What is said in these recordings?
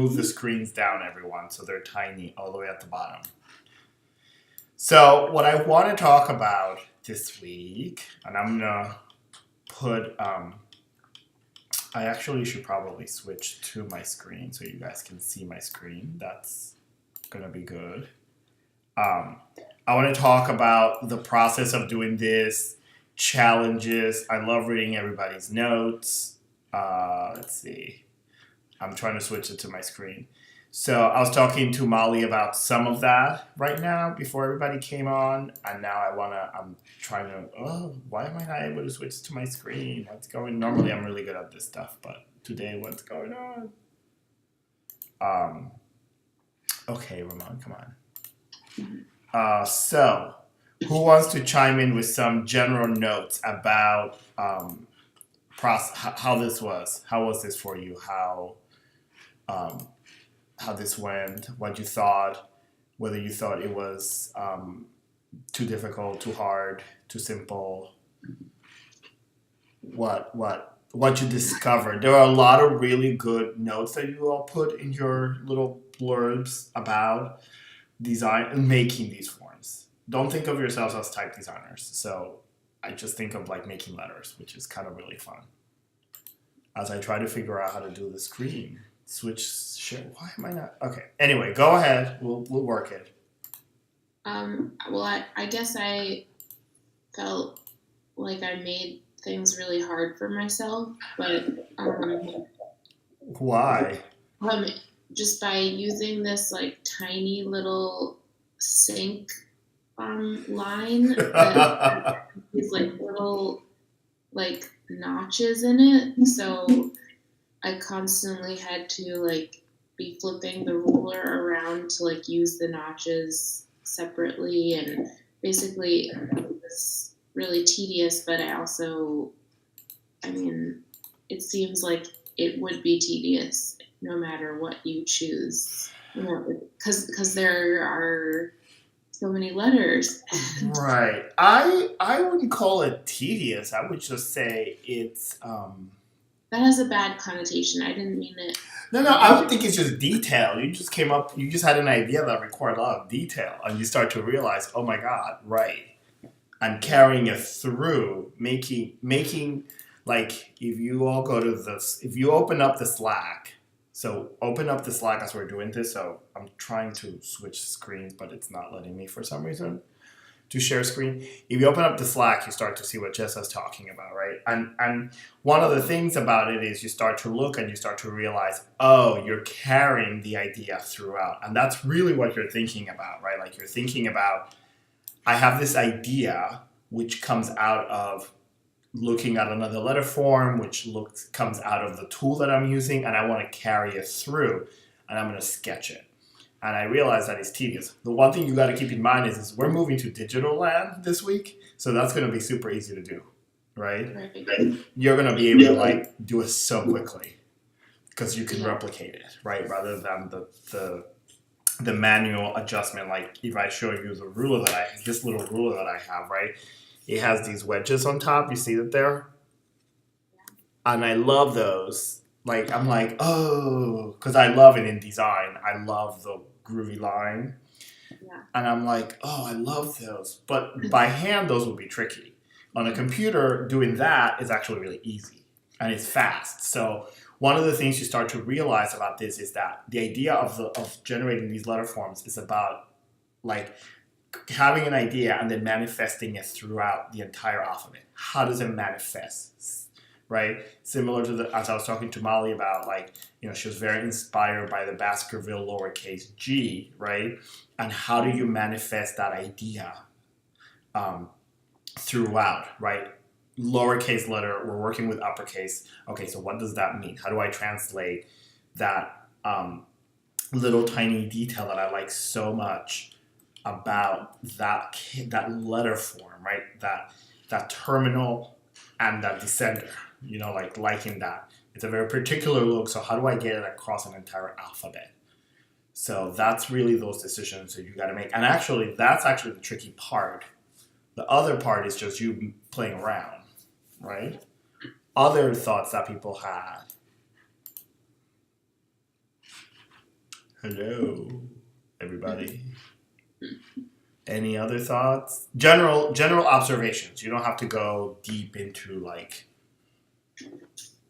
move the screens down, everyone, so they're tiny all the way at the bottom. So what I want to talk about this week, and I'm gonna put, I actually should probably switch to my screen so you guys can see my screen. That's gonna be good. I want to talk about the process of doing this, challenges. I love reading everybody's notes. Let's see. I'm trying to switch it to my screen. So I was talking to Molly about some of that right now before everybody came on, and now I'm trying to, why am I not able to switch to my screen? Normally I'm really good at this stuff, but today what's going on? Okay, Ramon, come on. So who wants to chime in with some general notes about how this was? How was this for you? How this went, what you thought, whether you thought it was too difficult, too hard, too simple, what you discovered. There are a lot of really good notes that you all put in your little blurbs about design and making these forms. Don't think of yourselves as type designers. So I just think of like making letters, which is kind of really fun. As I try to figure out how to do the screen. Share. Why am I not? Okay. Anyway, go ahead. We'll work it. Well, I guess I felt like I made things really hard for myself, but why? Just by using this like tiny little sync line that these like little like notches in it, so I constantly had to like be flipping the ruler around to like use the notches separately, and basically it was really tedious, but it seems like it would be tedious no matter what you choose, because there are so many letters. Right. I wouldn't call it tedious. I would just say it's that has a bad connotation. I didn't mean it. No, I would think it's just detail. You just had an idea that required a lot of detail, and you start to realize, oh my God, right. I'm carrying it through, making like, if you all go to if you open up the Slack, so open up the Slack as we're doing this, so I'm trying to switch screens, but it's not letting me for some reason. To share screen. If you open up the Slack, you start to see what Jessa's talking about, right? And one of the things about it is you start to look and you start to realize, oh, you're carrying the idea throughout. And that's really what you're thinking about, right? Like you're thinking about, I have this idea which comes out of looking at another letter form, which comes out of the tool that I'm using, and I want to carry it through, and I'm going to sketch it. And I realize that it's tedious. The one thing you got to keep in mind is we're moving to digital land this week, so that's going to be super easy to do, right? You're going to be able to like do it so quickly because you can replicate it, right? Rather than the manual adjustment. Like if I show you the ruler this little ruler that I have, right? It has these wedges on top. You see that there? And I love those. Like I'm like, oh, because I love it in design. I love the groovy line. Yeah. And I'm like, oh, I love those. But by hand, those would be tricky. On a computer, doing that is actually really easy. And it's fast. So one of the things you start to realize about this is that the idea of generating these letter forms is about like having an idea and then manifesting it throughout the entire alphabet. How does it manifest? Right? Similar to as I was talking to Molly about, like, she was very inspired by the Baskerville lowercase g, right? And how do you manifest that idea throughout, right? Lowercase letter, we're working with uppercase. Okay, so what does that mean? How do I translate that little tiny detail that I like so much about that letter form, right? That terminal and that descender, liking that. It's a very particular look, so how do I get it across an entire alphabet? So that's really those decisions that you got to make. And actually, that's actually the tricky part. The other part is just you playing around, right? Other thoughts that people had. Hello, everybody. Any other thoughts? General observations. You don't have to go deep into like.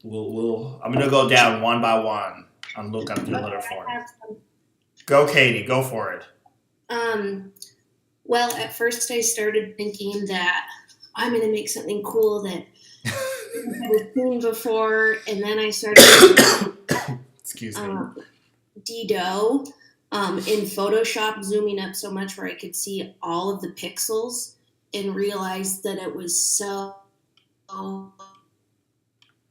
I'm gonna go down one by one and look at your letter form. Go, Katie. Go for it. Well, at first I started thinking that I'm going to make something cool that I was seen before, and then I started Excuse me. Dido in Photoshop, zooming up so much where I could see all of the pixels, and realized that it was so.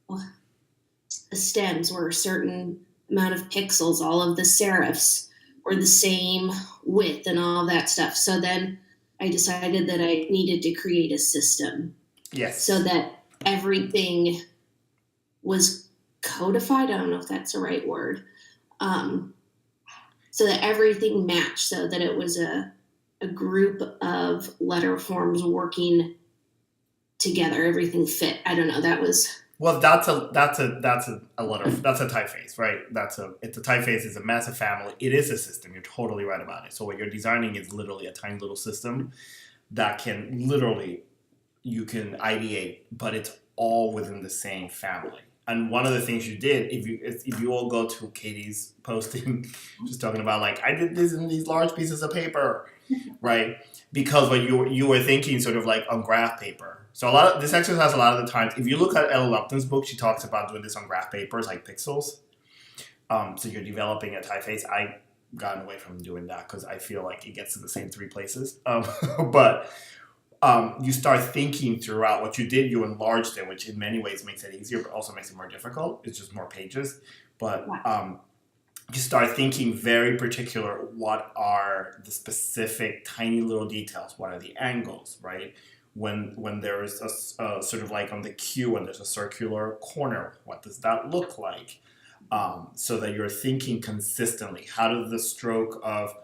The stems were a certain amount of pixels, all of the serifs were the same width and all that stuff. So then I decided that I needed to create a system. Yes. So that everything was codified. I don't know if that's the right word. So that everything matched, so that it was a group of letter forms working together. Everything fit. I don't know. That was. Well, that's a letter. That's a typeface, right? It's a typeface. It's a massive family. It is a system. You're totally right about it. So what you're designing is literally a tiny little system that can literally, you can ideate, but it's all within the same family. And one of the things you did, if you all go to Katie's posting, just talking about like I did this in these large pieces of paper, right? Because what you were thinking sort of like on graph paper. So this exercise a lot of the times, if you look at Ella Lupton's book, she talks about doing this on graph papers like pixels. So you're developing a typeface. I gotten away from doing that because I feel like it gets to the same three places. But you start thinking throughout what you did. You enlarged it, which in many ways makes it easier, but also makes it more difficult. It's just more pages. But you start thinking very particular. What are the specific tiny little details? What are the angles, right? When there is a sort of like on the Q and there's a circular corner, what does that look like? So that you're thinking consistently. How does the stroke of,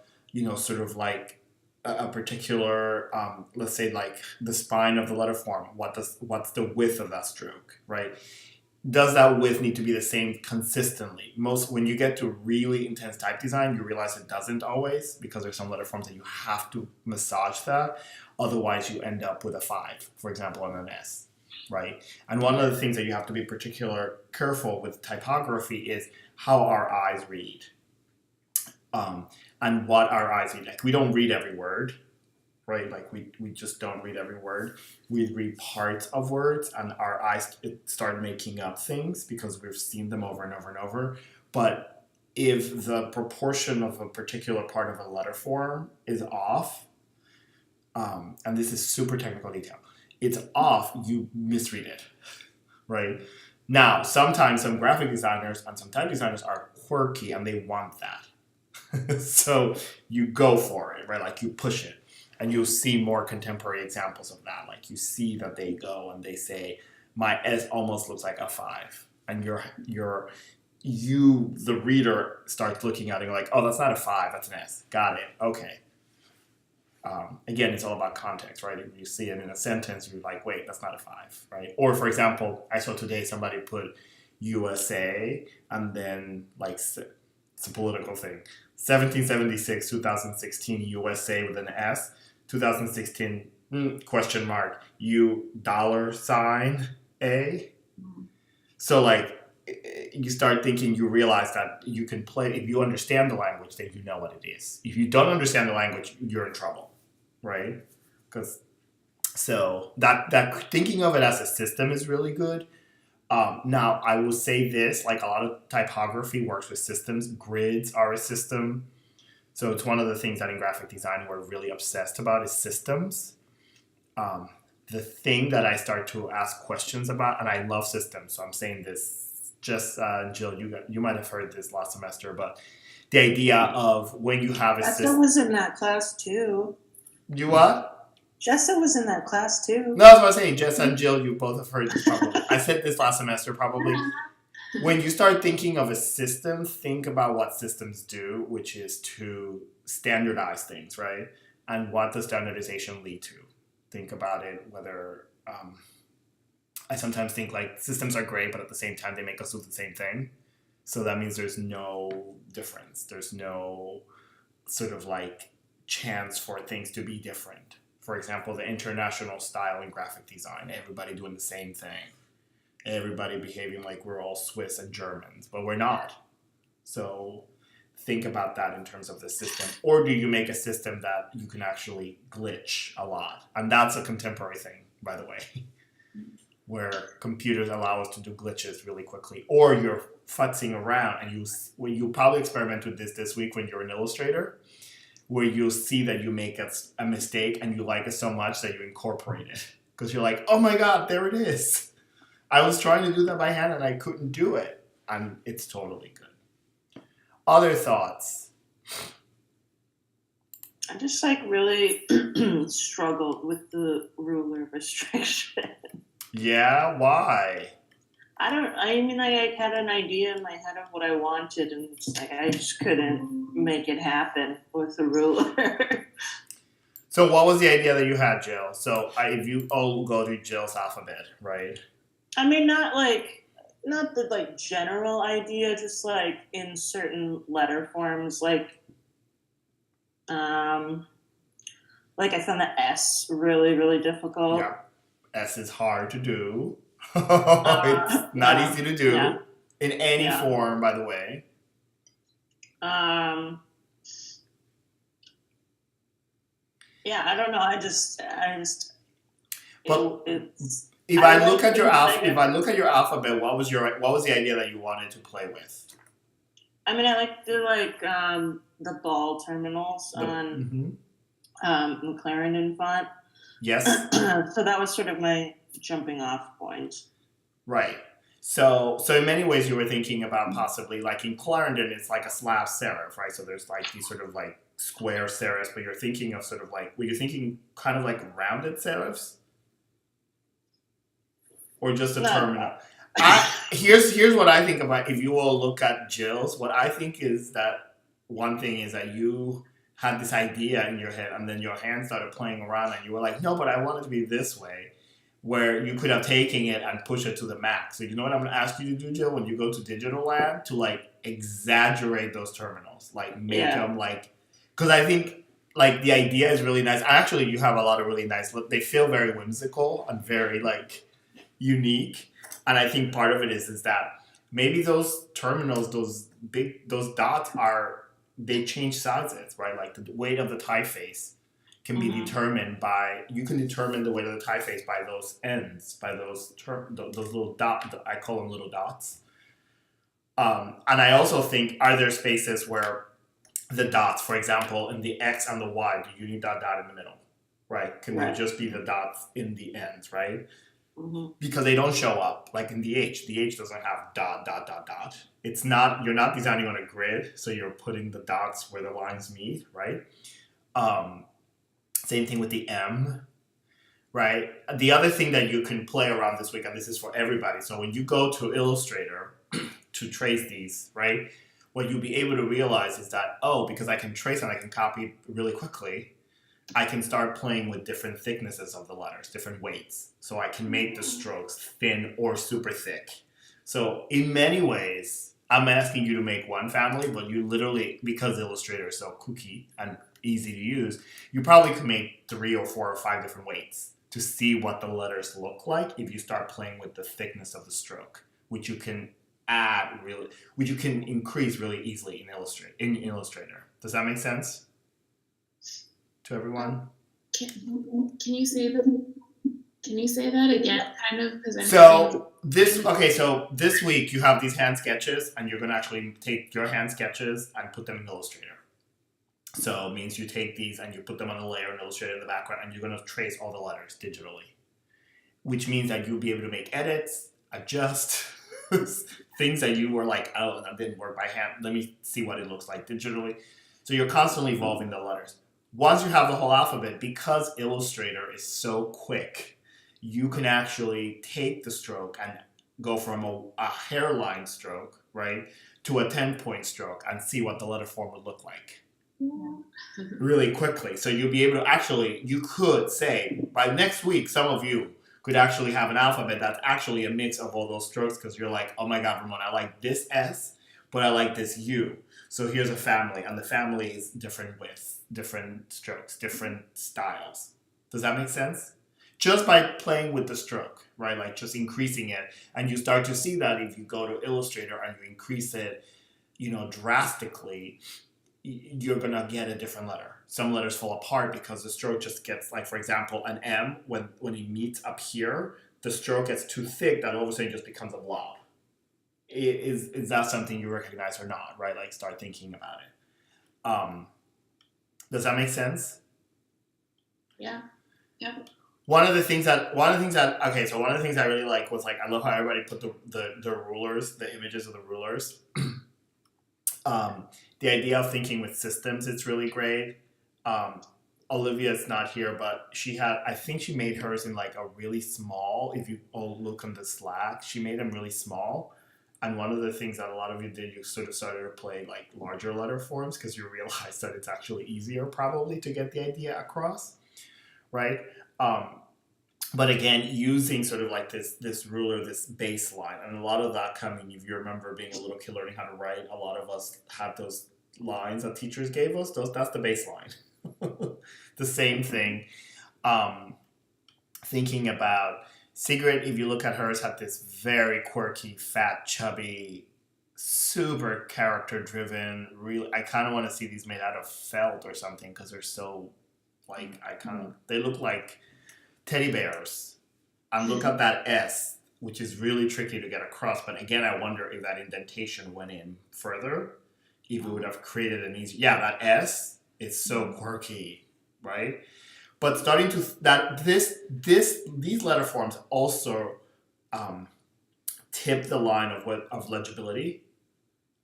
sort of like a particular, let's say like the spine of the letter form, what's the width of that stroke, right? Does that width need to be the same consistently? When you get to really intense type design, you realize it doesn't always, because there's some letter forms that you have to massage that. Otherwise, you end up with a 5, for example, on an S, right? And one of the things that you have to be particularly careful with typography is how our eyes read. And what our eyes read. Like, we don't read every word, right? Like, we just don't read every word. We read parts of words, and our eyes start making up things because we've seen them over and over and over. But if the proportion of a particular part of a letter form is off, and this is super technical detail, it's off, you misread it, right? Now, sometimes some graphic designers and some type designers are quirky and they want that. So you go for it, right? Like you push it. And you'll see more contemporary examples of that. Like you see that they go and they say, my S almost looks like a 5. And the reader starts looking at it like, oh, that's not a 5, that's an S. Got it. Okay. Again, it's all about context, right? If you see it in a sentence, you're like, wait, that's not a 5, right? Or for example, I saw today somebody put USA and then like, it's a political thing. 1776, 2016 USA with an S. 2016 question mark $$ A. So like you start thinking, you realize that you can play. If you understand the language, then you know what it is. If you don't understand the language, you're in trouble, right? So that thinking of it as a system is really good. Now I will say this: like a lot of typography works with systems. Grids are a system. So it's one of the things that in graphic design we're really obsessed about is systems. The thing that I start to ask questions about, and I love systems, so I'm saying this just, Jill, you might have heard this last semester, but the idea of when you have a system. Jessa was in that class too. You what? Jessa was in that class too. No, I was about to say, Jess and Jill, you both have heard this probably. I said this last semester probably. When you start thinking of a system, think about what systems do, which is to standardize things, right? And what does standardization lead to? Think about it, whether I sometimes think like systems are great, but at the same time they make us do the same thing. So that means there's no difference. There's no sort of like chance for things to be different. For example, the international style in graphic design, everybody doing the same thing. Everybody behaving like we're all Swiss and Germans, but we're not. So think about that in terms of the system. Or do you make a system that you can actually glitch a lot? And that's a contemporary thing, by the way, where computers allow us to do glitches really quickly. Or you're futzing around, and you probably experiment with this week when you're an illustrator, where you'll see that you make a mistake and you like it so much that you incorporate it. Because you're like, oh my God, there it is. I was trying to do that by hand and I couldn't do it. And it's totally good. Other thoughts? I just like really struggled with the ruler restriction. Yeah, why? I mean, like, I had an idea in my head of what I wanted, and it's like I just couldn't make it happen with the ruler. So what was the idea that you had, Jill? So if you all go to Jill's alphabet, right? I mean, not the like general idea, just like in certain letter forms, like I found the S really, really difficult. Yeah. S is hard to do. It's not easy to do in any form, by the way. Yeah, I don't know. I just. But It's. if I look at your alphabet, what was the idea that you wanted to play with? I mean, I like the ball terminals on McLaren and font. Yes. So that was sort of my jumping off point. Right. So in many ways you were thinking about possibly like in Clarendon it's like a slab serif, right? So there's like these sort of like square serifs, but you're thinking of sort of like, were you thinking kind of like rounded serifs? Or just a terminal? Here's what I think about, if you all look at Jill's, what I think is that one thing is that you had this idea in your head and then your hand started playing around and you were like, no, but I want it to be this way, where you could have taken it and pushed it to the max. So you know what I'm going to ask you to do, Jill, when you go to Digital Land? To like exaggerate those terminals, like make them like, because I think like the idea is really nice. Actually, you have a lot of really nice, they feel very whimsical and very like unique. And I think part of it is that maybe those terminals, those dots they change sizes, right? Like the weight of the typeface can be determined by, you can determine the weight of the typeface by those ends, by those little dots, I call them little dots. And I also think, are there spaces where the dots, for example, in the X and the Y, do you need that dot in the middle, right? Can they just be the dots in the ends, right? Because they don't show up, like in the H. The H doesn't have dot, dot, dot, dot. It's not, you're not designing on a grid, so you're putting the dots where the lines meet, right? Same thing with the M, right? The other thing that you can play around this week, and this is for everybody, so when you go to Illustrator to trace these, right, what you'll be able to realize is that, because I can trace and I can copy really quickly, I can start playing with different thicknesses of the letters, different weights. So I can make the strokes thin or super thick. So in many ways, I'm asking you to make one family, but you literally, because Illustrator is so kooky and easy to use, you probably can make 3 or 4 or 5 different weights to see what the letters look like if you start playing with the thickness of the stroke, which you can which you can increase really easily in Illustrator. Does that make sense to everyone? Can you say that? Can you say that again, kind of? So this week you have these hand sketches, and you're going to actually take your hand sketches and put them in Illustrator. So it means you take these and you put them on a layer in Illustrator in the background, and you're going to trace all the letters digitally, which means that you'll be able to make edits, adjust things that you were like, oh, that didn't work by hand. Let me see what it looks like digitally. So you're constantly evolving the letters. Once you have the whole alphabet, because Illustrator is so quick, you can actually take the stroke and go from a hairline stroke, right, to a 10-point stroke and see what the letter form would look like really quickly. So you'll be able to you could say, by next week, some of you could actually have an alphabet that's actually a mix of all those strokes, because you're like, oh my God, Ramon, I like this S, but I like this U. So here's a family, and the family is different width, different strokes, different styles. Does that make sense? Just by playing with the stroke, right? Like just increasing it. And you start to see that if you go to Illustrator and you increase it, drastically, you're gonna get a different letter. Some letters fall apart because the stroke just gets, like, for example, an M, when it meets up here, the stroke gets too thick that all of a sudden it just becomes a blob. Is that something you recognize or not, right? Like, start thinking about it. Does that make sense? Yeah. Yep. One of the things that I really like was, like, I love how everybody put the rulers, the images of the rulers. The idea of thinking with systems is really great. Olivia's not here, but I think she made hers in, like, a really small. If you all look on the Slack, she made them really small. And one of the things that a lot of you did, you sort of started to play, like, larger letter forms because you realized that it's actually easier probably to get the idea across, right? But again, using sort of like this ruler, this baseline, and a lot of that coming, if you remember being a little kid learning how to write, a lot of us had those lines that teachers gave us. That's the baseline. The same thing. Thinking about Sigrid, if you look at hers, had this very quirky, fat, chubby, super character-driven. Really, I kind of want to see these made out of felt or something because they're so, like, they look like teddy bears. And look at that S, which is really tricky to get across. But again, I wonder if that indentation went in further, if it would have created an easy. Yeah, that S is so quirky, right? But starting to these letter forms also tip the line of legibility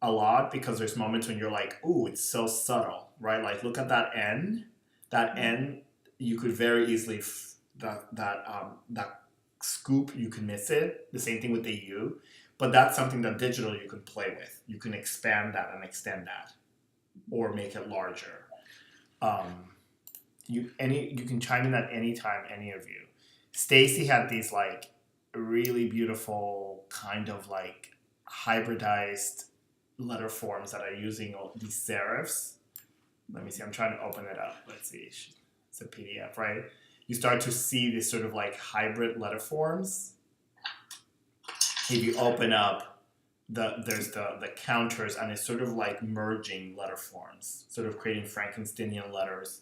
a lot, because there's moments when you're like, ooh, it's so subtle, right? Like, look at that N. That N, you could very easily that scoop, you can miss it. The same thing with the U, but that's something that digital you can play with. You can expand that and extend that, or make it larger. You can chime in at any time, any of you. Stacy had these, like, really beautiful kind of, like, hybridized letter forms that are using all these serifs. Let me see. I'm trying to open it up. Let's see. It's a PDF, right? You start to see these sort of, like, hybrid letter forms. If you open up, there's the counters, and it's sort of like merging letter forms, sort of creating Frankensteinian letters,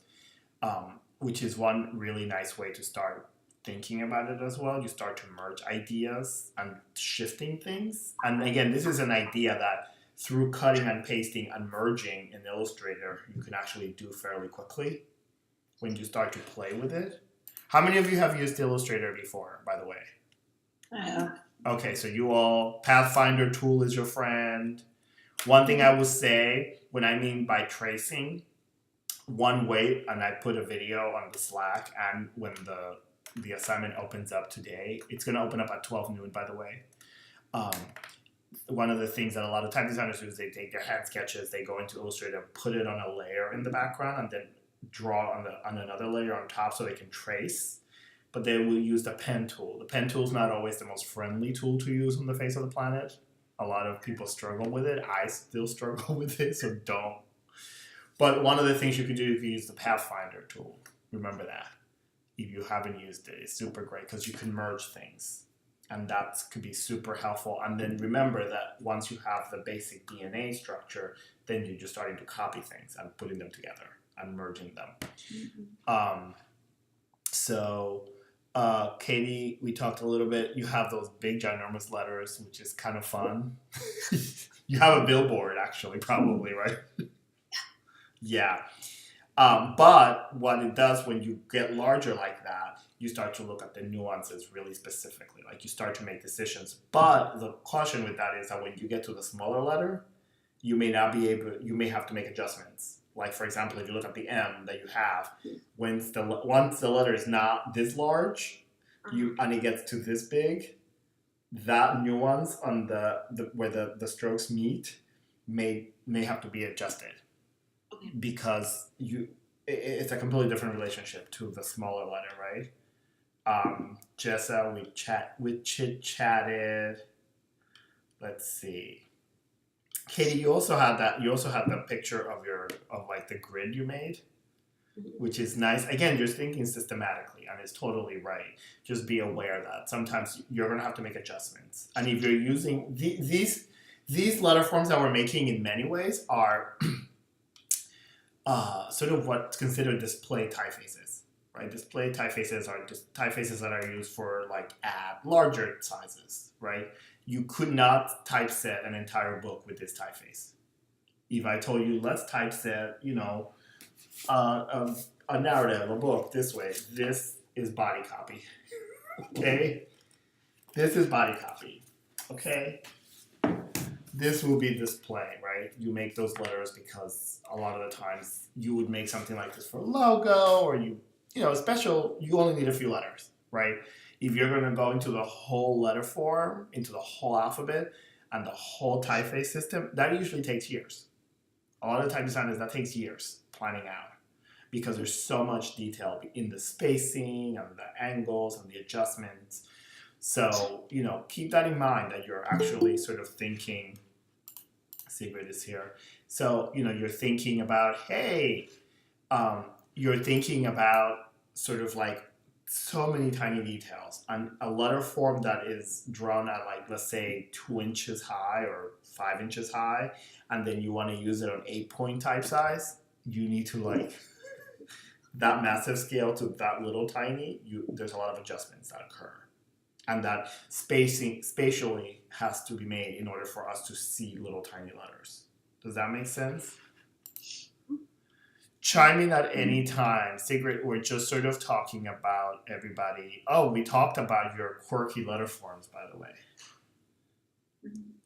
which is one really nice way to start thinking about it as well. You start to merge ideas and shifting things. And again, this is an idea that through cutting and pasting and merging in Illustrator, you can actually do fairly quickly when you start to play with it. How many of you have used Illustrator before, by the way? I have. Okay, so you all, Pathfinder tool is your friend. One thing I will say, when I mean by tracing, one way, and I put a video on the Slack, and when the assignment opens up today, it's going to open up at 12 noon, by the way. One of the things that a lot of time designers do is they take their hand sketches, they go into Illustrator, put it on a layer in the background, and then draw on another layer on top so they can trace. But they will use the pen tool. The pen tool is not always the most friendly tool to use on the face of the planet. A lot of people struggle with it. I still struggle with it, so don't. But one of the things you can do, you can use the Pathfinder tool. Remember that. If you haven't used it, it's super great because you can merge things. And that could be super helpful. And then remember that once you have the basic DNA structure, then you're just starting to copy things and putting them together and merging them. Mm-hmm. Katie, we talked a little bit. You have those big, ginormous letters, which is kind of fun. You have a billboard, actually, probably, right? Yeah. But what it does when you get larger like that, you start to look at the nuances really specifically. Like, you start to make decisions. But the caution with that is that when you get to the smaller letter, you may have to make adjustments. Like, for example, if you look at the M that you have, once the letter is not this large, and it gets to this big, that nuance on where the strokes meet may have to be adjusted. Okay. Because it's a completely different relationship to the smaller letter, right? Jessa, we chit-chatted. Let's see. Katie, you also had that. You also had the picture of like the grid you made, which is nice. Again, you're thinking systematically, and it's totally right. Just be aware that sometimes you're gonna have to make adjustments, and if you're using these letter forms that we're making in many ways are sort of what's considered display typefaces, right? Display typefaces are just typefaces that are used for like at larger sizes, right? You could not typeset an entire book with this typeface. If I told you, let's typeset, a narrative, a book this way, this is body copy, okay? This is body copy, okay? This will be display, right? You make those letters because a lot of the times you would make something like this for a logo, or special, you only need a few letters, right? If you're going to go into the whole letter form, into the whole alphabet, and the whole typeface system, that usually takes years. A lot of type designers, that takes years planning out because there's so much detail in the spacing and the angles and the adjustments. So, keep that in mind that you're actually sort of thinking, Sigrid is here. So, you're thinking about, you're thinking about sort of like so many tiny details. And a letter form that is drawn at like, let's say 2 inches high or 5 inches high, and then you want to use it on 8-point type size, you need to like that massive scale to that little tiny, there's a lot of adjustments that occur. And that spatially has to be made in order for us to see little tiny letters. Does that make sense? Chime in at any time. Sigrid, we're just sort of talking about everybody. Oh, we talked about your quirky letter forms, by the way.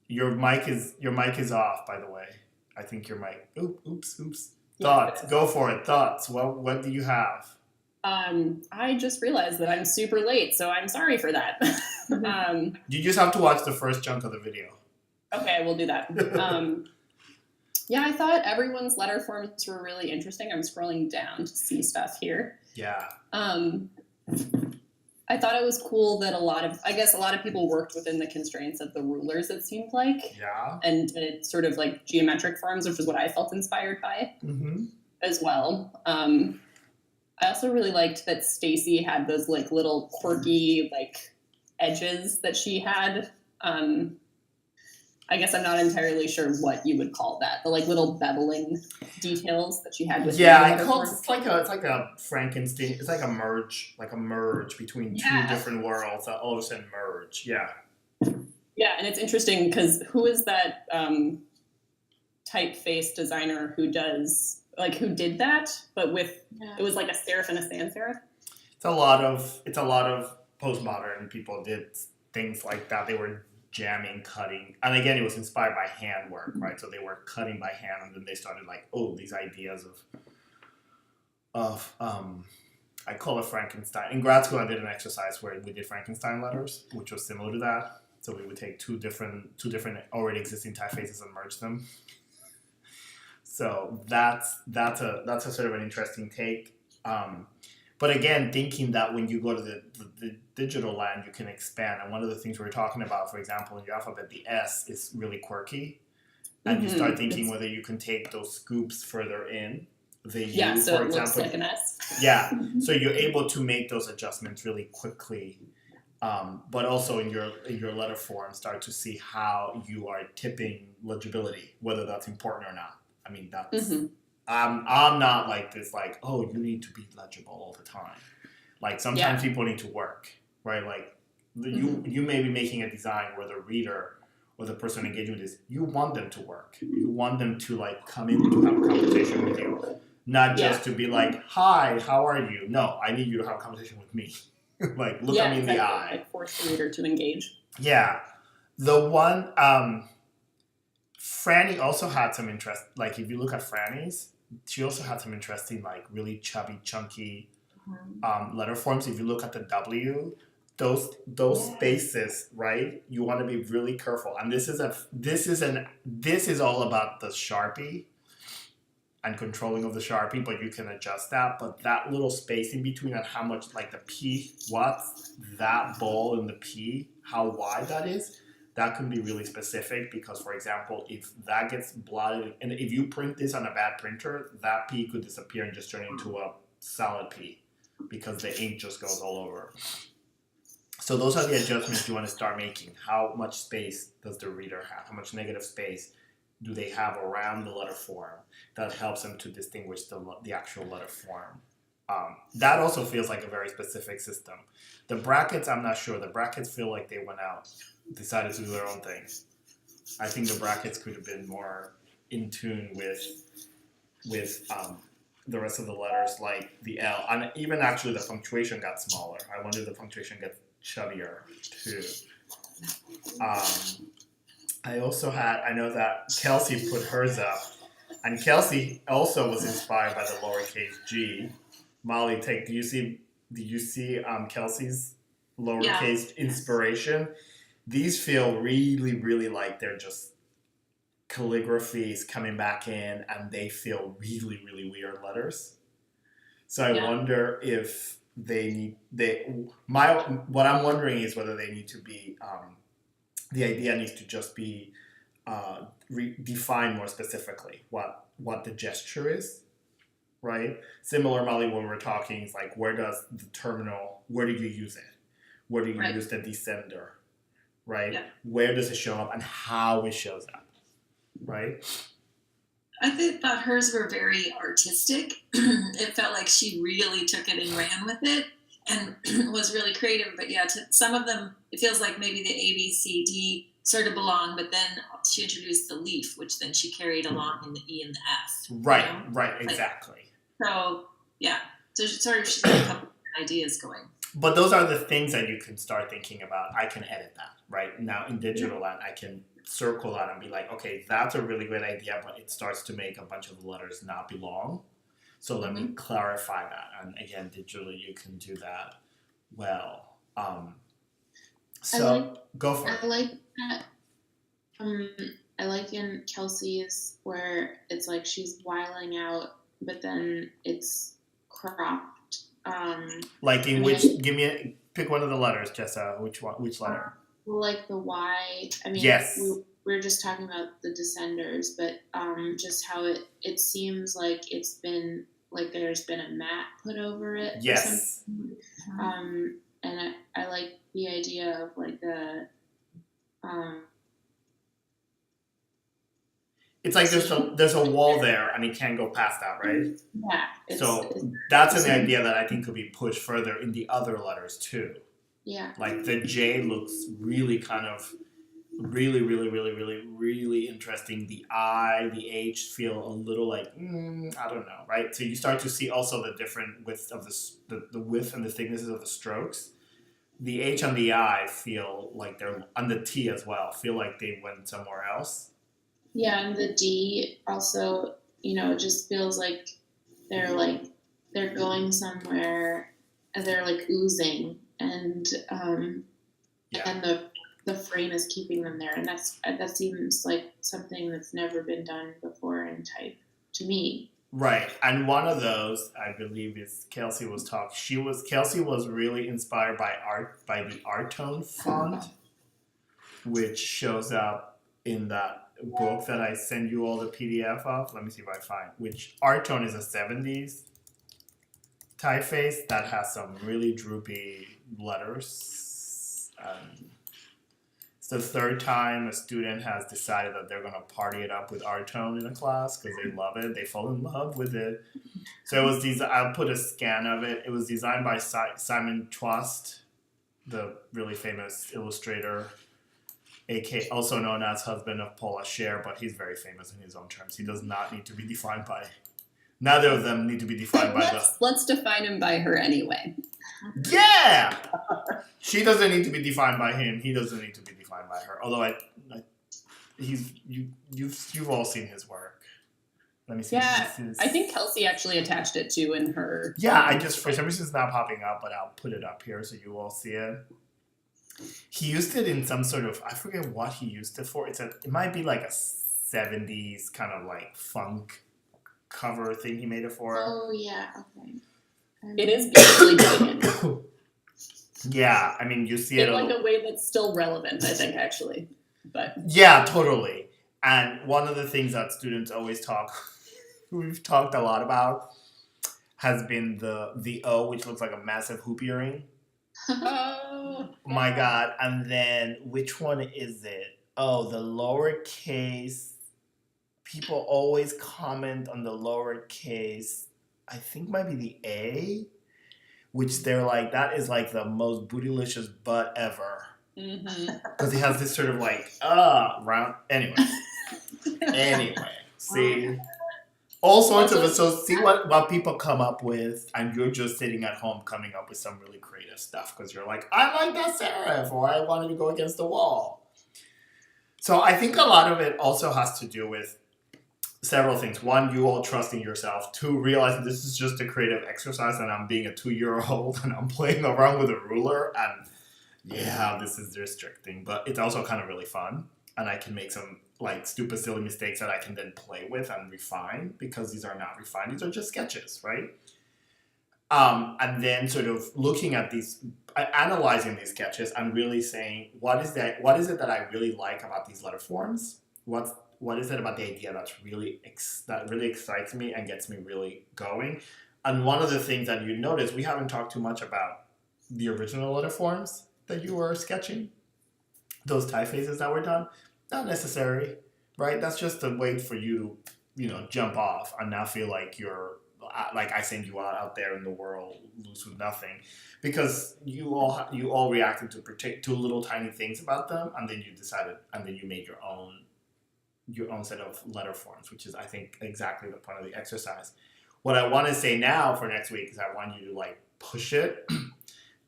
Your mic is off, by the way. I think your mic. Oops. Thoughts. Go for it. Thoughts. Well, what do you have? I just realized that I'm super late, so I'm sorry for that. You just have to watch the first chunk of the video. Okay, we'll do that. Yeah, I thought everyone's letter forms were really interesting. I'm scrolling down to see stuff here. Yeah. I thought it was cool that a lot of people worked within the constraints of the rulers, it seemed like. Yeah. And it's sort of like geometric forms, which is what I felt inspired by as well. I also really liked that Stacy had those like little quirky like edges that she had. I guess I'm not entirely sure what you would call that. The like little beveling details that she had with it's like a Frankenstein. It's like a merge between two different worlds that all of a sudden merge. Yeah. Yeah, and it's interesting because who is that typeface designer who did that, but it was like a serif and a sans serif? It's a lot of postmodern people did things like that. They were jamming, cutting, and again, it was inspired by handwork, right? So they were cutting by hand, and then they started like, these ideas of I call it Frankenstein. In grad school, I did an exercise where we did Frankenstein letters, which was similar to that. So we would take two different already existing typefaces and merge them. So that's a sort of an interesting take. But again, thinking that when you go to the digital land, you can expand. And one of the things we were talking about, for example, in your alphabet, the S is really quirky. And you start thinking whether you can take those scoops further in. So it looks like an S. Yeah, so you're able to make those adjustments really quickly. But also in your letter form, start to see how you are tipping legibility, whether that's important or not. I mean, that's... I'm not like this, like, you need to be legible all the time. Like, sometimes people need to work, right? Like, you may be making a design where the reader or the person engaging with this, you want them to work. You want them to, like, come in to have a conversation with you. Not just to be like, hi, how are you? No, I need you to have a conversation with me. Like, look at me in the eye. Like, force the reader to engage. Yeah. The one, Franny also had some interest, like, if you look at Franny's, she also had some interesting, like, really chubby, chunky letter forms. If you look at the W, those spaces, right? You want to be really careful. And this is all about the Sharpie and controlling of the Sharpie, but you can adjust that. But that little space in between and how much, like, the P, what's that ball in the P, how wide that is, that can be really specific because, for example, if that gets blotted, and if you print this on a bad printer, that P could disappear and just turn into a solid P because the ink just goes all over. So those are the adjustments you want to start making. How much space does the reader have? How much negative space do they have around the letter form? That helps them to distinguish the actual letter form. That also feels like a very specific system. The brackets, I'm not sure. The brackets feel like they went out, decided to do their own thing. I think the brackets could have been more in tune with the rest of the letters, like the L. And even actually the punctuation got smaller. I wonder if the punctuation gets chubbier too. I know that Kelsey put hers up, and Kelsey also was inspired by the lowercase g. Molly, do you see Kelsey's lowercase inspiration? These feel really, really like they're just calligraphies coming back in, and they feel really, really weird letters. So I wonder if what I'm wondering is whether they need to be, the idea needs to just be defined more specifically what the gesture is, right? Similar, Molly, when we're talking, it's like, where does the terminal, where do you use it? Where do you use the descender, right? Yeah. Where does it show up and how it shows up, right? I thought hers were very artistic. It felt like she really took it and ran with it and was really creative. But yeah, to some of them, it feels like maybe the A, B, C, D sort of belong, but then she introduced the leaf, which then she carried along in the E and the F. Right, right, exactly. So, yeah. So sort of she's got a couple of ideas going. But those are the things that you can start thinking about. I can edit that, right? Now in digital land, I can circle that and be like, okay, that's a really great idea, but it starts to make a bunch of letters not belong. So let me clarify that. And again, digitally, you can do that well. Go for it. I like that. I like in Kelsey's where it's like she's whiling out, but then it's cropped. Like in pick one of the letters, Jessa. Which letter? Like the Y. I mean, yes. We're just talking about the descenders, but just how it seems like it's been like there's been a mat put over it. Yes. And I like the idea of like the. It's like there's a wall there and it can't go past that, right? Yeah. So that's an idea that I think could be pushed further in the other letters too. Yeah. Like the J looks really kind of really, really, really, really, really interesting. The I, the H feel a little like, I don't know, right? So you start to see also the different width of the width and the thicknesses of the strokes. The H and the I feel like and the T as well, feel like they went somewhere else. Yeah, and the D also, it just feels like they're going somewhere and they're like oozing and the frame is keeping them there, and that seems like something that's never been done before in type to me. Right, and one of those I believe is Kelsey was talking. Kelsey was really inspired by the art tone font, which shows up in that book that I send you all the PDF of. Let me see if I find which art tone is a 70s typeface that has some really droopy letters. It's the third time a student has decided that they're going to party it up with art tone in a class because they love it. They fall in love with it. So it was I'll put a scan of it. It was designed by Simon Twast, the really famous illustrator, also known as husband of Paula Scher, but he's very famous in his own terms. He does not need to be defined by. Neither of them need to be defined by Let's define him by her anyway. Yeah! She doesn't need to be defined by him. He doesn't need to be defined by her. Although you've all seen his work. Let me see. Yeah, I think Kelsey actually attached it too in her. Yeah, for some reason it's not popping up, but I'll put it up here so you all see it. He used it in some sort of, I forget what he used it for. It might be like a 70s kind of like funk cover thing he made it for. Oh yeah, okay. It is beautifully done. Yeah, I mean you see it in like a way that's still relevant, I think, actually. But Yeah, totally. And one of the things that students always we've talked a lot about, has been the O, which looks like a massive hoop earring. oh My yeah. God. And then which one is it? Oh, the lowercase. People always comment on the lowercase. I think might be the A, which they're like, that is like the most bootylicious butt ever. Because he has this sort of like, round. Anyway, see? All sorts of it. So see what people come up with, and you're just sitting at home coming up with some really creative stuff because you're like, I like that serif, or I wanted to go against the wall. So I think a lot of it also has to do with several things. One, you all trusting yourself. Two, realizing this is just a creative exercise and I'm being a 2-year-old and I'm playing around with a ruler, and yeah, this is restricting, but it's also kind of really fun. And I can make some like stupid, silly mistakes that I can then play with and refine, because these are not refined. These are just sketches, right? And then sort of looking at these, analyzing these sketches and really saying, what is it that I really like about these letter forms? What is it about the idea that really excites me and gets me really going? And one of the things that you notice, we haven't talked too much about the original letter forms that you were sketching, those typefaces that were done. Not necessary, right? That's just a way for you to, jump off and now feel like you're, like I send you out there in the world, loose with nothing, because you all reacted to little tiny things about them, and then you made your own set of letter forms, which is, I think, exactly the point of the exercise. What I want to say now for next week is I want you to like push it,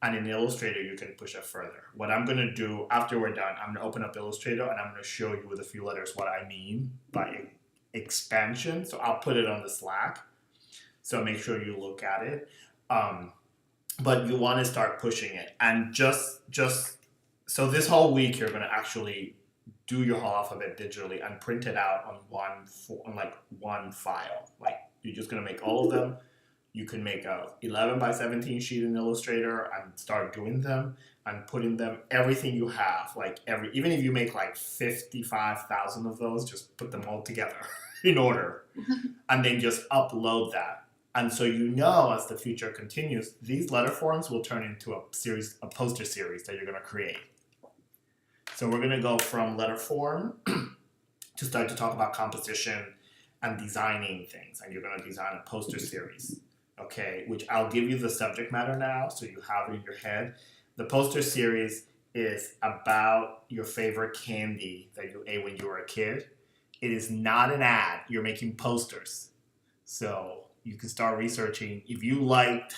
and in Illustrator you can push it further. What I'm going to do after we're done, I'm going to open up Illustrator and I'm going to show you with a few letters what I mean by expansion. So I'll put it on the Slack. So make sure you look at it. But you want to start pushing it, and just so this whole week you're going to actually do your whole alphabet digitally and print it out on one file. Like, you're just going to make all of them. You can make a 11 by 17 sheet in Illustrator and start doing them and putting them, everything you have, even if you make like 55,000 of those, just put them all together in order, and then just upload that. And so as the future continues, these letter forms will turn into a poster series that you're going to create. So we're going to go from letter form to start to talk about composition and designing things. And you're going to design a poster series, okay, which I'll give you the subject matter now so you have it in your head. The poster series is about your favorite candy that you ate when you were a kid. It is not an ad. You're making posters. So you can start researching. If you liked,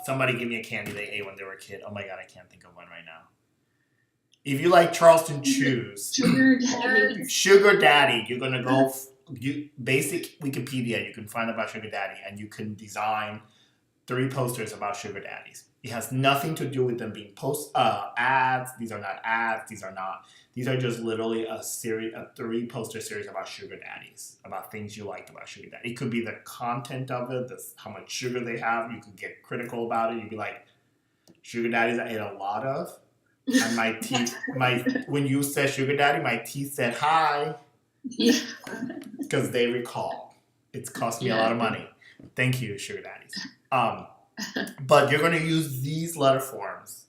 somebody give me a candy they ate when they were a kid. Oh my God, I can't think of one right now. If you like Charleston Chews, Sugar Daddy, you're going to go, basic Wikipedia, you can find about Sugar Daddy, and you can design 3 posters about Sugar Daddies. It has nothing to do with them being ads. These are not ads. These are just literally a 3 poster series about Sugar Daddies, about things you liked about Sugar Daddy. It could be the content of it, how much sugar they have. You could get critical about it. You'd be like, Sugar Daddies I ate a lot of. And my teeth, when you said Sugar Daddy, my teeth said hi. Because they recall. It's cost me a lot of money. Thank you, Sugar Daddies. But you're going to use these letter forms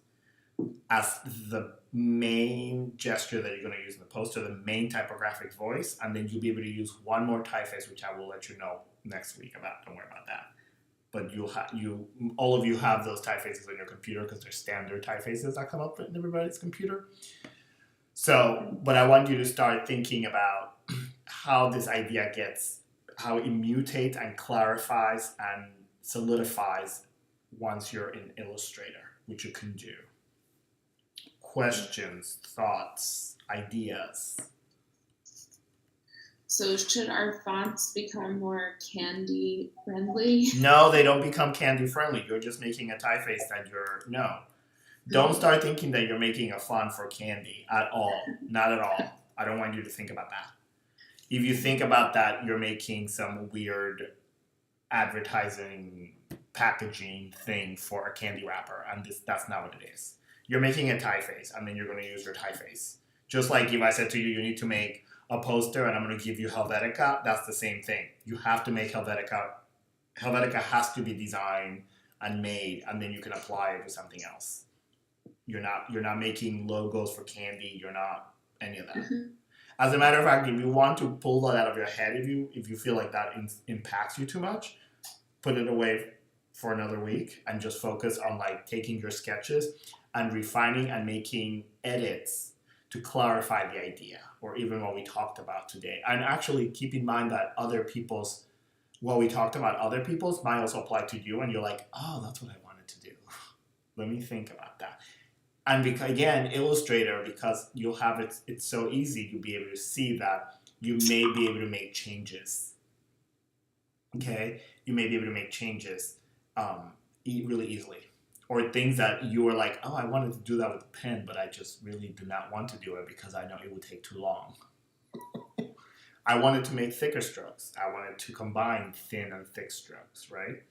as the main gesture that you're going to use in the poster, the main typographic voice, and then you'll be able to use one more typeface, which I will let you know next week about. Don't worry about that. But all of you have those typefaces on your computer because they're standard typefaces that come up in everybody's computer. So, but I want you to start thinking about how this idea how it mutates and clarifies and solidifies once you're in Illustrator, which you can do. Questions, thoughts, ideas? So should our fonts become more candy friendly? No, they don't become candy friendly. You're just making a typeface no. Don't start thinking that you're making a font for candy at all. Not at all. I don't want you to think about that. If you think about that, you're making some weird advertising packaging thing for a candy wrapper, and that's not what it is. You're making a typeface, and then you're going to use your typeface Just like if I said to you, you need to make a poster and I'm going to give you Helvetica, that's the same thing. You have to make Helvetica. Helvetica has to be designed and made, and then you can apply it to something else. You're not making logos for candy. You're not any of that. Mhm. As a matter of fact, if you want to pull that out of your head, if you feel like that impacts you too much, put it away for another week and just focus on like taking your sketches and refining and making edits to clarify the idea, or even what we talked about today. And actually keep in mind that what we talked about other people's might also apply to you, and you're like, oh, that's what I wanted to do. Let me think about that. And because, again, Illustrator, because you'll have it's so easy, you'll be able to see that you may be able to make changes. Okay? You may be able to make changes really easily. Or things that you were like, oh, I wanted to do that with a pen, but I just really do not want to do it because I know it would take too long. I wanted to make thicker strokes. I wanted to combine thin and thick strokes, right?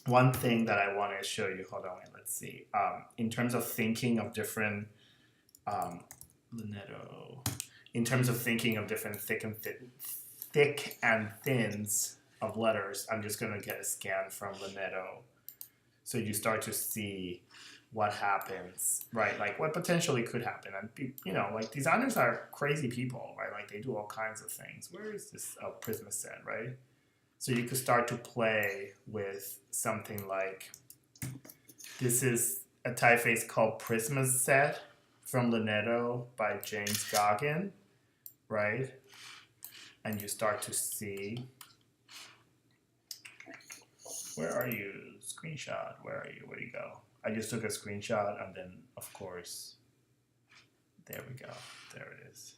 One thing that I want to show you, hold on, let's see. In terms of thinking of different, Linetto, in terms of thinking of different thick and thins of letters, I'm just going to get a scan from Linetto. So you start to see what happens, right? Like what potentially could happen. And, like designers are crazy people, right? Like they do all kinds of things. Where is this Prisma set, right? So you could start to play with something like, this is a typeface called Prisma set from Linetto by James Goggin, right? And you start to see, where are you? Screenshot, where are you? Where'd you go? I just took a screenshot and then, of course, there we go. There it is.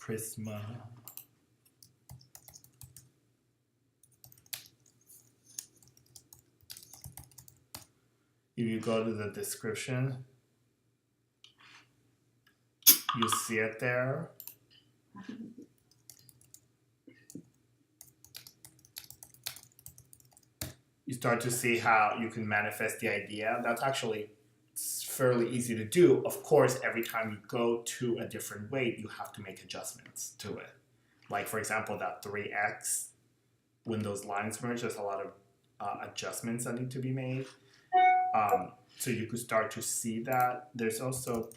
Prisma. If you go to the description, you see it there. You start to see how you can manifest the idea. That's actually fairly easy to do. Of course, every time you go to a different weight, you have to make adjustments to it. Like, for example, that 3x, when those lines merge, there's a lot of adjustments that need to be made. So you could start to see that. There's also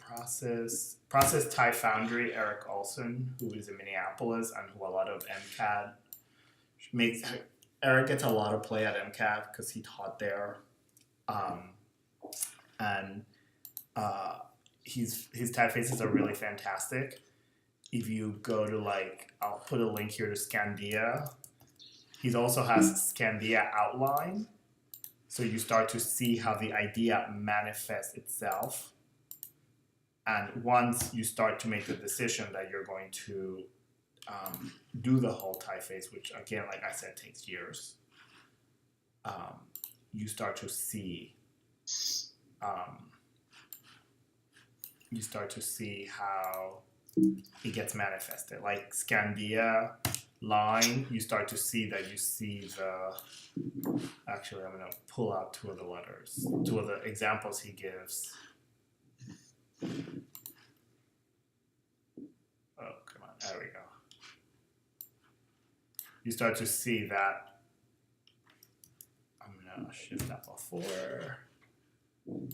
Process Type Foundry, Eric Olson, who is in Minneapolis and who a lot of MCAD makes. Eric gets a lot of play at MCAD because he taught there. His typefaces are really fantastic. If you go to I'll put a link here to Scandia. He also has Scandia outline. So you start to see how the idea manifests itself. And once you start to make the decision that you're going to do the whole typeface, which again, like I said, takes years, you start to see how it gets manifested. Like Scandia line, you start to see that you see the, actually I'm going to pull out two of the examples he gives. Oh, come on, there we go. You start to see that, I'm going to shift that before. I'm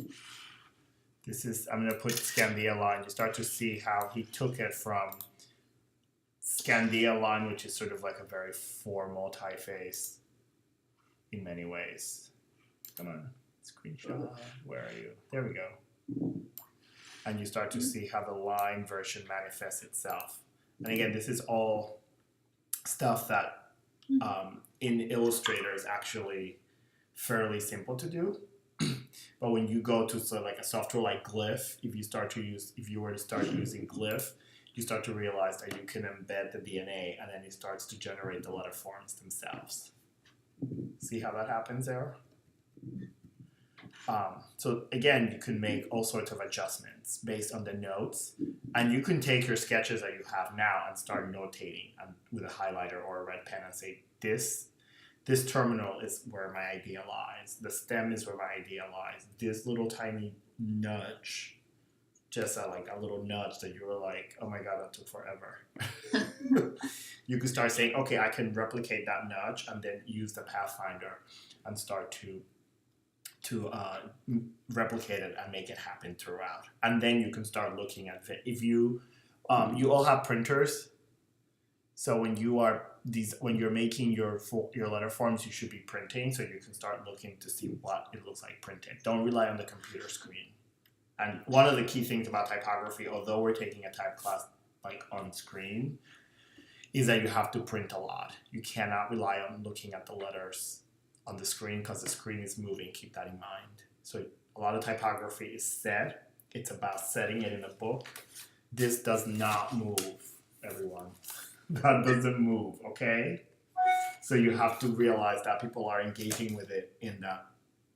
going to put Scandia line. You start to see how he took it from Scandia line, which is sort of like a very formal typeface in many ways. Come on, screenshot, where are you? There we go. And you start to see how the line version manifests itself. And again, this is all stuff that in Illustrator is actually fairly simple to do. But when you go to sort of like a software like Glyph, if you were to start using Glyph, you start to realize that you can embed the DNA and then it starts to generate the letter forms themselves. See how that happens there? So again, you can make all sorts of adjustments based on the notes, and you can take your sketches that you have now and start notating with a highlighter or a red pen and say, this this terminal is where my idea lies. The stem is where my idea lies. This little tiny nudge, just like a little nudge that you were like, oh my God, that took forever. You can start saying, okay, I can replicate that nudge and then use the Pathfinder and start to replicate it and make it happen throughout. And then you can start looking at it. If you all have printers, so when you're making your letter forms, you should be printing, so you can start looking to see what it looks like printed. Don't rely on the computer screen. And one of the key things about typography, although we're taking a type class like on screen, is that you have to print a lot. You cannot rely on looking at the letters on the screen because the screen is moving. Keep that in mind. So a lot of typography is set. It's about setting it in a book. This does not move, everyone. That doesn't move, okay? So you have to realize that people are engaging with it in that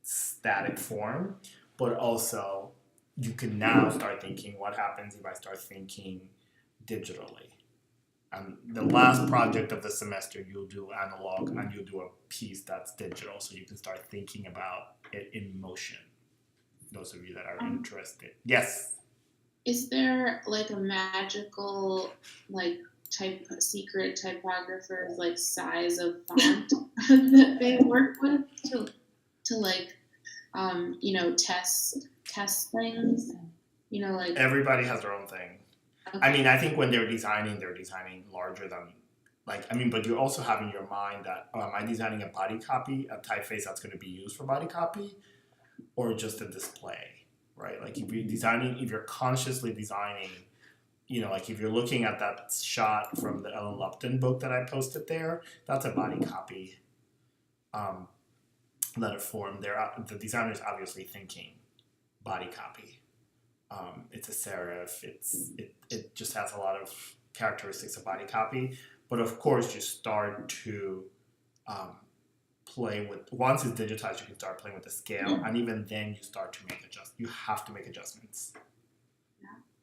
static form, but also you can now start thinking, what happens if I start thinking digitally? And the last project of the semester, you'll do analog and you'll do a piece that's digital, so you can start thinking about it in motion. Those of you that are interested. Yes? Is there like a magical secret typographer's like size of font that they work with to like test things? Like Everybody has their own thing. okay. I mean, I think when they're designing larger than, but you also have in your mind that, am I designing a body copy, a typeface that's going to be used for body copy, or just a display, right? Like if you're consciously designing, if you're looking at that shot from the Ellen Lupton book that I posted there, that's a body copy letter form. The designer is obviously thinking body copy. It's a serif. It just has a lot of characteristics of body copy. But of course, you start to play with. Once it's digitized, you can start playing with the scale, and even then, you start to make adjustments. You have to make adjustments,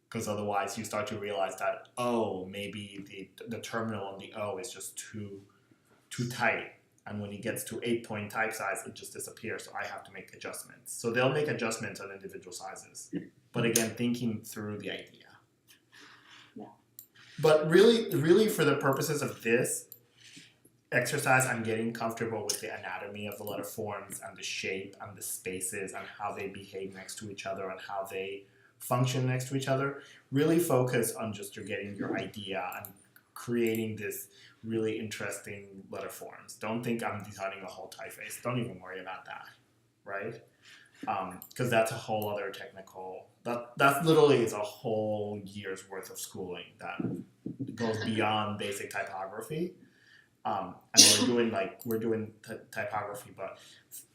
because otherwise, you start to realize that maybe the terminal on the O is just too tight. And when it gets to 8-point type size, it just disappears. So I have to make adjustments. So they'll make adjustments on individual sizes. But again, thinking through the idea. Yeah. But really for the purposes of this exercise, I'm getting comfortable with the anatomy of the letter forms and the shape and the spaces and how they behave next to each other and how they function next to each other. Really focus on just getting your idea and creating this really interesting letter forms. Don't think I'm designing a whole typeface. Don't even worry about that, right? Because that's a whole other technical. That literally is a whole year's worth of schooling that goes beyond basic typography. And we're doing typography, but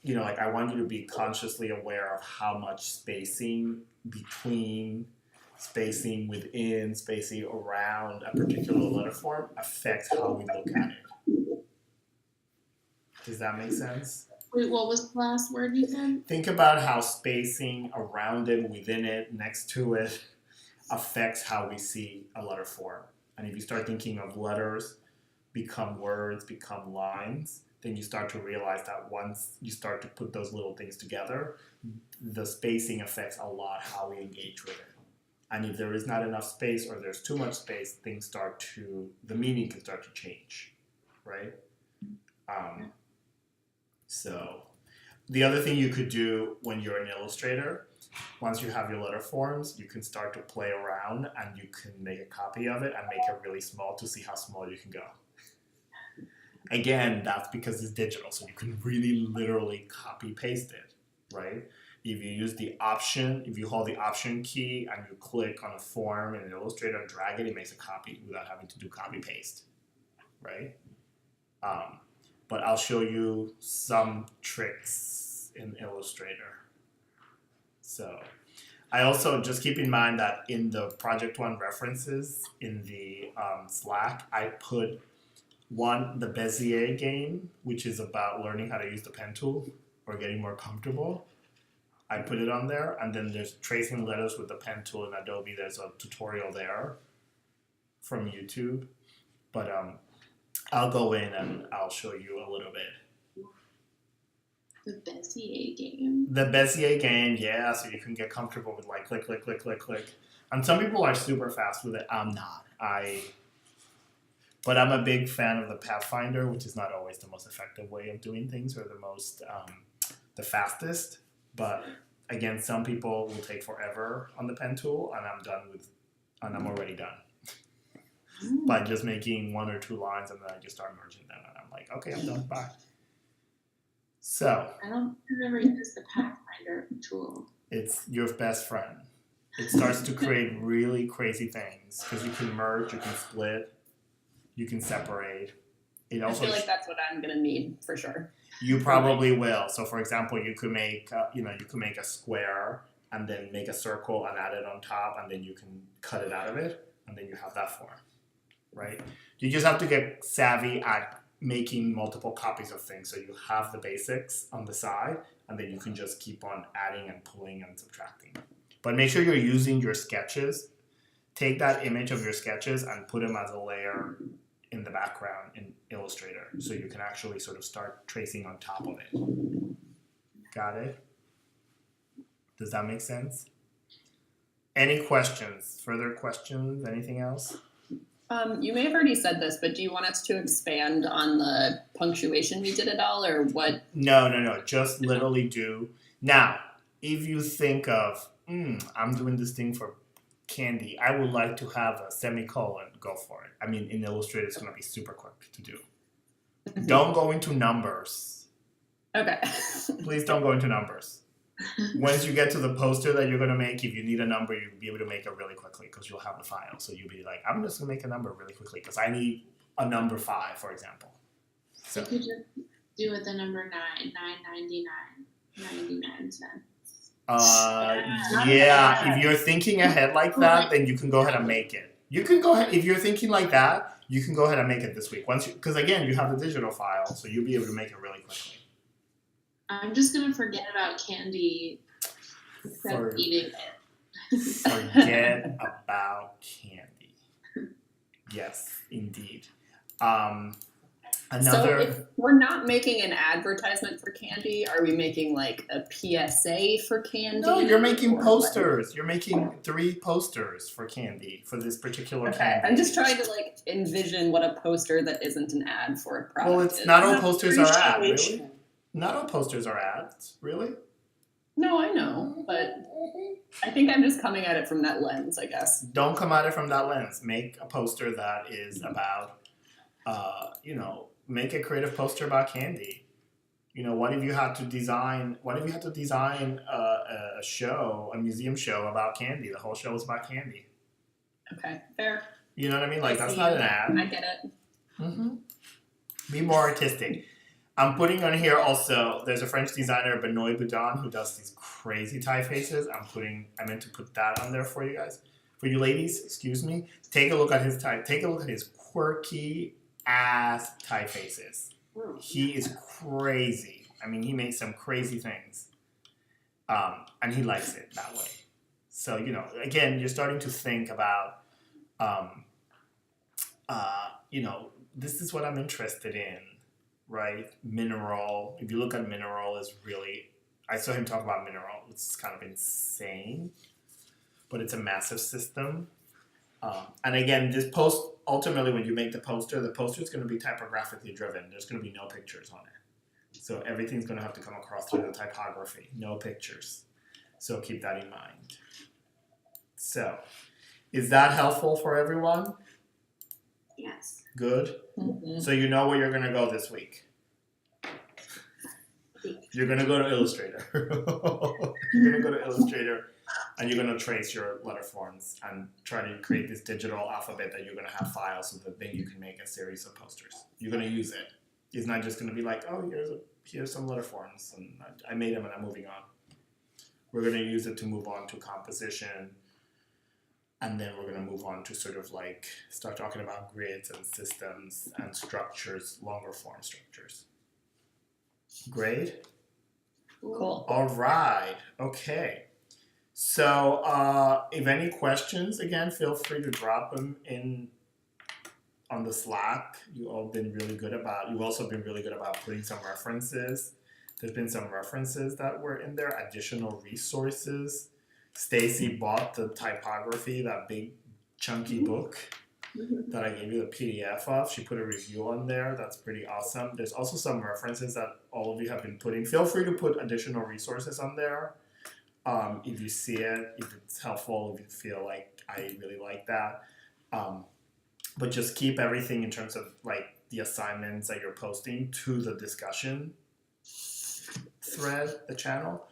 I want you to be consciously aware of how much spacing between, spacing within, spacing around a particular letter form affects how we look at it. Does that make sense? Wait, what was the last word you said? Think about how spacing around it, within it, next to it affects how we see a letter form. And if you start thinking of letters become words, become lines, then you start to realize that once you start to put those little things together, the spacing affects a lot how we engage with it. And if there is not enough space or there's too much space, the meaning can start to change, right? So the other thing you could do when you're an illustrator, once you have your letter forms, you can start to play around and you can make a copy of it and make it really small to see how small you can go. Again, that's because it's digital, so you can really literally copy paste it, right? If you use if you hold the option key and you click on a form in Illustrator and drag it, it makes a copy without having to do copy paste, right? But I'll show you some tricks in Illustrator. So I also just keep in mind that in the Project One references in the Slack, I put the Bezier game, which is about learning how to use the pen tool or getting more comfortable. I put it on there, and then there's tracing letters with the pen tool in Adobe. There's a tutorial there from YouTube. But I'll go in and I'll show you a little bit The Bezier game. The Bezier game, yeah, so you can get comfortable with like click, click, click, click, click. And some people are super fast with it. I'm not. But I'm a big fan of the Pathfinder, which is not always the most effective way of doing things or the fastest. But again, some people will take forever on the pen tool, and I'm already done. By just making 1 or 2 lines, and then I just start merging them, and I'm like, okay, I'm done. Bye. So I don't ever use the Pathfinder tool. it's your best friend. It starts to create really crazy things because you can merge, you can split, you can separate. It I also feel like that's what I'm gonna need for sure. you probably will. So, for example, you could make you could make a square and then make a circle and add it on top, and then you can cut it out of it, and then you have that form, right? You just have to get savvy at making multiple copies of things, so you have the basics on the side, and then you can just keep on adding and pulling and subtracting. But make sure you're using your sketches. Take that image of your sketches and put them as a layer in the background in Illustrator, so you can actually sort of start tracing on top of it. Got it? Does that make sense? Any questions? Further questions? Anything else? You may have already said this, but do you want us to expand on the punctuation we did at all, or what? No. Just literally do. Now, if you think of, I'm doing this thing for candy, I would like to have a semicolon, go for it. I mean, in Illustrator, it's going to be super quick to do. Don't go into numbers. Okay. Please don't go into numbers. Once you get to the poster that you're going to make, if you need a number, you'll be able to make it really quickly because you'll have the file. So you'll be like, I'm just going to make a number really quickly because I need a number 5, for example. So You could just do it the number 9, 99 cents. Yeah, if you're thinking ahead like that, then you can go ahead and make it. You can go ahead, if you're thinking like that, you can go ahead and make it this week. Because again, you have the digital file, so you'll be able to make it really quickly. I'm just gonna forget about candy except eating it. Forget about candy. Yes, indeed. So if we're not making an advertisement for candy, are we making like a PSA for candy? No, you're making posters. What? You're making 3 posters for candy, for this particular candy. I'm just trying to like envision what a poster that isn't an ad for a product. Well, it's not all posters are ads, really. Not all posters are ads, really. No, I know, but I think I'm just coming at it from that lens, I guess. Don't come at it from that lens. Make a poster that is about, make a creative poster about candy. What if you had to design a show, a museum show about candy? The whole show is about candy. Okay, fair. You know what I mean? Like, that's not an ad. I get it. Mm-hmm. Be more artistic. I'm putting on here also, there's a French designer, Benoit Boudin, who does these crazy typefaces. I meant to put that on there for you guys. For you ladies, excuse me. Take a look at his quirky ass typefaces. He is crazy. I mean, he makes some crazy things. And he likes it that way. So, again, you're starting to think about, this is what I'm interested in. Right? Mineral. If you look at Mineral, is really, I saw him talk about Mineral. It's kind of insane, but it's a massive system. And again, this post, ultimately, when you make the poster is going to be typographically driven. There's going to be no pictures on it. So everything's going to have to come across through the typography. No pictures. So keep that in mind. So, is that helpful for everyone? Yes. Good. Mm-hmm. So you know where you're going to go this week. You're going to go to Illustrator. You're going to go to Illustrator and you're going to trace your letter forms and try to create this digital alphabet that you're going to have files so that then you can make a series of posters. You're going to use it. It's not just going to be like, oh, here's some letter forms and I made them and I'm moving on. We're going to use it to move on to composition. And then we're going to move on to sort of like start talking about grids and systems and structures, longer form structures. Great. Cool. All right. Okay. So if any questions, again, feel free to drop them in on the Slack. You've also been really good about putting some references. There's been some references that were in there, additional resources. Stacy bought the Typography, that big chunky book that I gave you the PDF of. She put a review on there. That's pretty awesome. There's also some references that all of you have been putting. Feel free to put additional resources on there. If you see it, if it's helpful, if you feel like I really like that. But just keep everything in terms of like the assignments that you're posting to the discussion thread, the channel.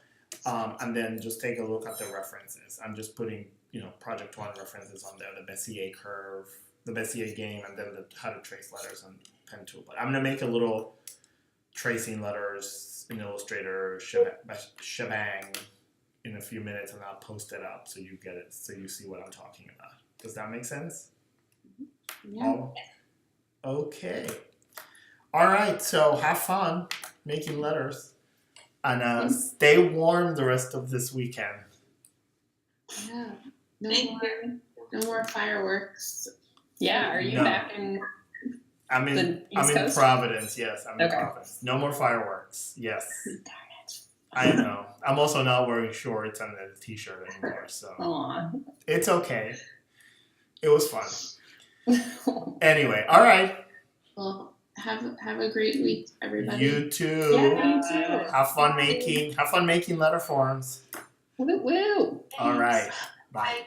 And then just take a look at the references. I'm just putting, Project One references on there, the Bezier curve, the Bezier game, and then the how to trace letters on pen tool. But I'm gonna make a little tracing letters in Illustrator shebang in a few minutes, and I'll post it up so you get it, so you see what I'm talking about. Does that make sense? Yeah. Okay. All right. So have fun making letters, and stay warm the rest of this weekend. Yeah. No Thank more, you. no more fireworks. Yeah, are you No. back in I'm in the East Coast? Providence. Yes, I'm in Okay. Providence. No more fireworks. Yes. I know. I'm also not wearing shorts and a t-shirt anymore, so Aw. it's okay. It was fun. Anyway, all right. Well, have a great week, everybody. You too. Yeah, you too. Have fun making letter forms. Woo woo. All right. Bye. Bye.